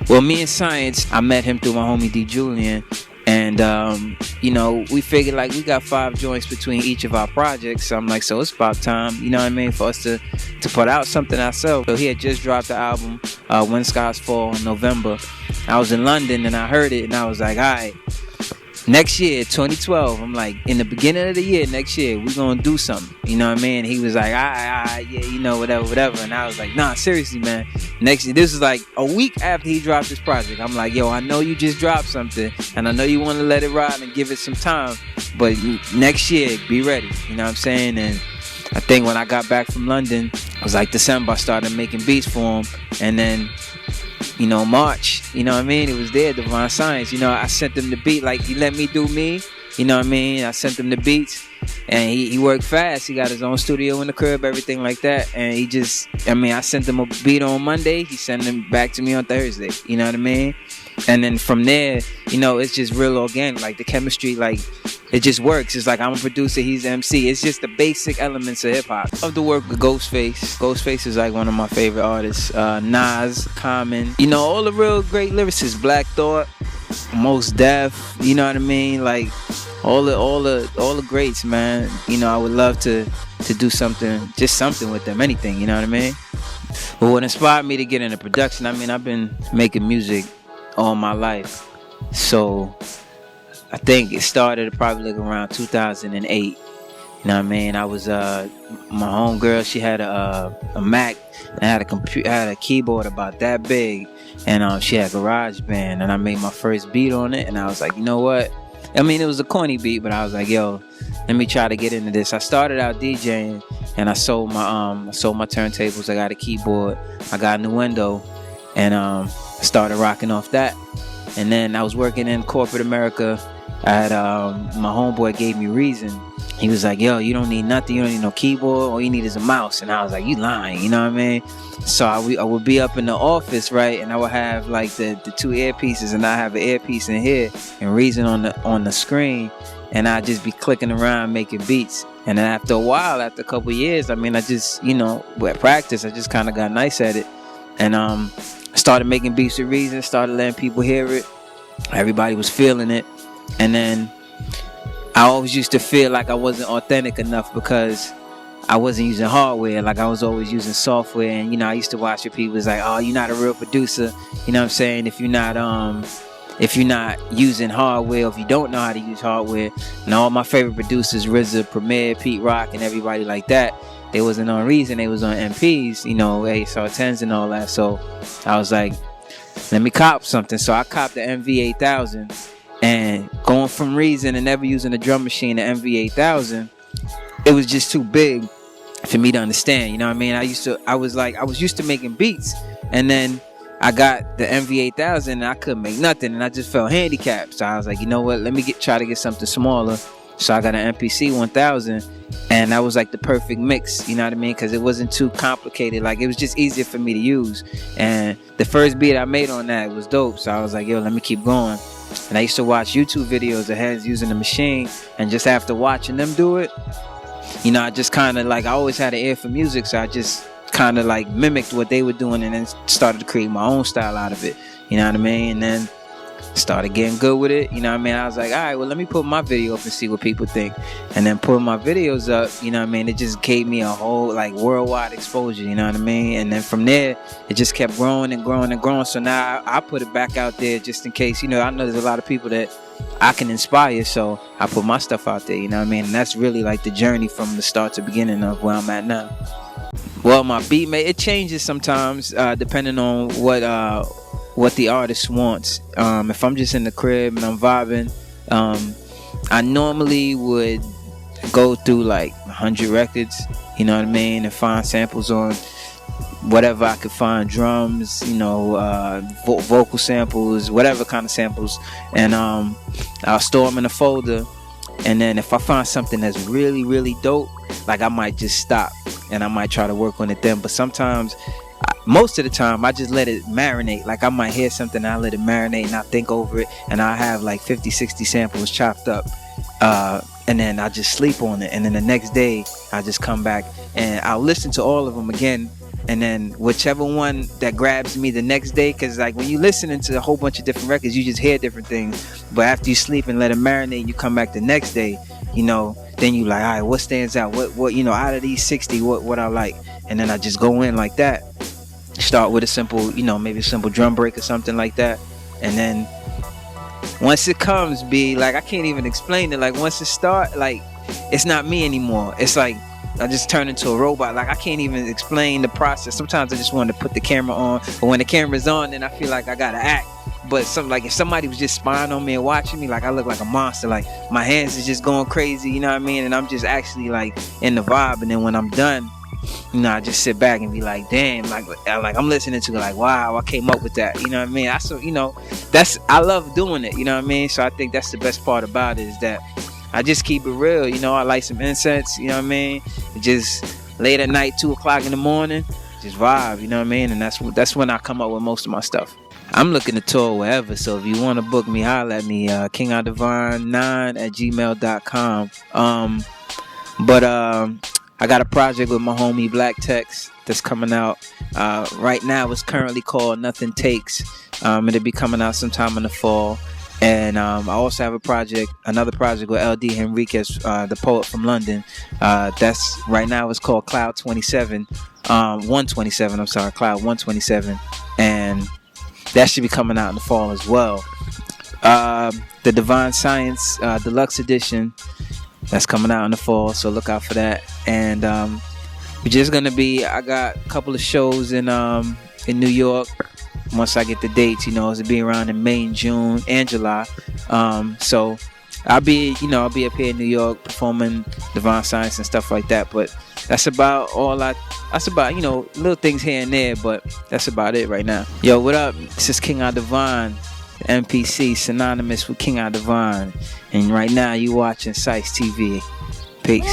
Well, me and Science, I met him through my homie D Julian. And, you know, we figured like we got 5 joints between each of our projects. So I'm like, so it's about time, you know what I mean, for us to put out something ourselves. So he had just dropped the album, When Skies Fall, in November. I was in London and I heard it and I was like, all right, next year, 2012, I'm like, in the beginning of the year, next year, we're going to do something. You know what I mean? He was like, all right, yeah, you know, whatever. And I was like, nah, seriously, man. Next year, this is like a week after he dropped his project. I'm like, yo, I know you just dropped something, and I know you want to let it ride and give it some time, but next year, be ready. You know what I'm saying? And I think when I got back from London, it was like December, I started making beats for him. And then, you know, March, you know what I mean? It was there, Divinescience. You know, I sent him the beat, like he let me do me. You know what I mean? I sent him the beats and he worked fast. He got his own studio in the crib, everything like that. And he just, I mean, I sent him a beat on Monday. He sent him back to me on Thursday. You know what I mean? And then from there, you know, it's just real organic. Like the chemistry, like it just works. It's like I'm a producer, he's the MC. It's just the basic elements of hip hop. Of the work with Ghostface. Ghostface is like one of my favorite artists. Nas, Common, you know, all the real great lyricists. Black Thought, Most Def, you know what I mean? Like all the greats, man. You know, I would love to do something, just something with them, anything, you know what I mean? But what inspired me to get into production, I mean, I've been making music all my life. So I think it started probably like around 2008. You know what I mean? I was my homegirl, she had a Mac and had a keyboard about that big, and she had GarageBand, and I made my first beat on it, and I was like, you know what? I mean, it was a corny beat, but I was like, yo, let me try to get into this. I started out DJing, and I sold my turntables. I got a keyboard, I got a new window, and started rocking off that. And then I was working in corporate America. I had my homeboy gave me Reason. He was like, yo, you don't need nothing. You don't need no keyboard. All you need is a mouse. And I was like, you lying, you know what I mean? So I would be up in the office, right? And I would have like the 2 earpieces, and I have an earpiece in here and Reason on the screen. And I'd just be clicking around making beats. And then after a while, after a couple years, I mean, I just, you know, with practice, I just kind of got nice at it. And started making beats with Reason, started letting people hear it. Everybody was feeling it. And then I always used to feel like I wasn't authentic enough because I wasn't using hardware. Like I was always using software. And, you know, I used to watch your people. It's like, oh, you're not a real producer. You know what I'm saying? If you're not using hardware, or if you don't know how to use hardware. And all my favorite producers, RZA, Premier, Pete Rock, and everybody like that, they wasn't on Reason, they was on MPs, you know, ASR10s and all that. So I was like, let me cop something. So I copped the MV8000, and going from Reason and never using a drum machine to MV8000, it was just too big for me to understand, you know what I mean? I was used to making beats, and then I got the MV8000 and I couldn't make nothing, and I just felt handicapped. So I was like, you know what, let me try to get something smaller. So I got an MPC 1000, and that was like the perfect mix, you know what I mean? Because it wasn't too complicated. Like, it was just easier for me to use. And the first beat I made on that was dope. So I was like, yo, let me keep going. And I used to watch YouTube videos of heads using the machine, and just after watching them do it, you know, I just kind of like, I always had an ear for music, so I just kind of like mimicked what they were doing, and then started to create my own style out of it, you know what I mean? And then started getting good with it, you know what I mean? I was like, all right, well, let me put my video up and see what people think. And then putting my videos up, you know what I mean, it just gave me a whole like worldwide exposure, you know what I mean? And then from there, it just kept growing and growing and growing. So now I put it back out there just in case, you know, I know there's a lot of people that I can inspire, so I put my stuff out there, you know what I mean? And that's really like the journey from the start to beginning of where I'm at now. Well, my beat, it changes sometimes depending on what the artist wants. If I'm just in the crib and I'm vibing, I normally would go through like 100 records, you know what I mean, and find samples on whatever I could find, drums, you know, vocal samples, whatever kind of samples, and I'll store them in a folder. And then if I find something that's really, really dope, like I might just stop and I might try to work on it then. But sometimes, most of the time, I just let it marinate. Like I might hear something, I let it marinate and I think over it, and I have like 50, 60 samples chopped up, and then I just sleep on it. And then the next day I just come back and I'll listen to all of them again and then whichever one that grabs me the next day, because like when you listening to a whole bunch of different records, you just hear different things, but after you sleep and let it marinate, you come back the next day, you know, then you like, all right, what stands out, what you know, out of these 60, what I like, and then I just go in like that, start with a simple, you know, maybe a simple drum break or something like that, and then once it comes, be like, I can't even explain it, like once it start, like it's not me anymore. It's like I just turn into a robot. Like I can't even explain the process. Sometimes I just want to put the camera on, but when the camera's on, then I feel like I gotta act. But like if somebody was just spying on me and watching me, like I look like a monster. Like my hands is just going crazy, you know what I mean? And I'm just actually like in the vibe. And then when I'm done, you know, I just sit back and be like, damn, like I'm listening to it, like, wow, I came up with that, you know what I mean? You know, I love doing it, you know what I mean? So I think that's the best part about it, is that I just keep it real, you know. I light some incense, you know what I mean? Just late at night, 2 o'clock in the morning, just vibe, you know what I mean? And that's when I come up with most of my stuff. I'm looking to tour wherever, so if you want to book me, holler at me, kingoutdivine9@gmail.com. But I got a project with my homie Black Tex that's coming out. Right now it's currently called Nothing Takes. It'll be coming out sometime in the fall. And I also have another project with LD Henriquez, the poet from London. That's right now it's called Cloud 27, 127. I'm sorry, Cloud 127, and that should be coming out in the fall as well. The Divine Science Deluxe Edition, that's coming out in the fall, so look out for that. And we're just gonna be. I got a couple of shows in New York. Once I get the dates, you know, it'll be around in May and June and July. So I'll be up here in New York performing Divine Science and stuff like that. But that's about you know, little things here and there, but that's about it right now. Yo, what up? This is King Out Divine, the MPC, synonymous with King Out Divine. And right now you watching CISETV. Peace.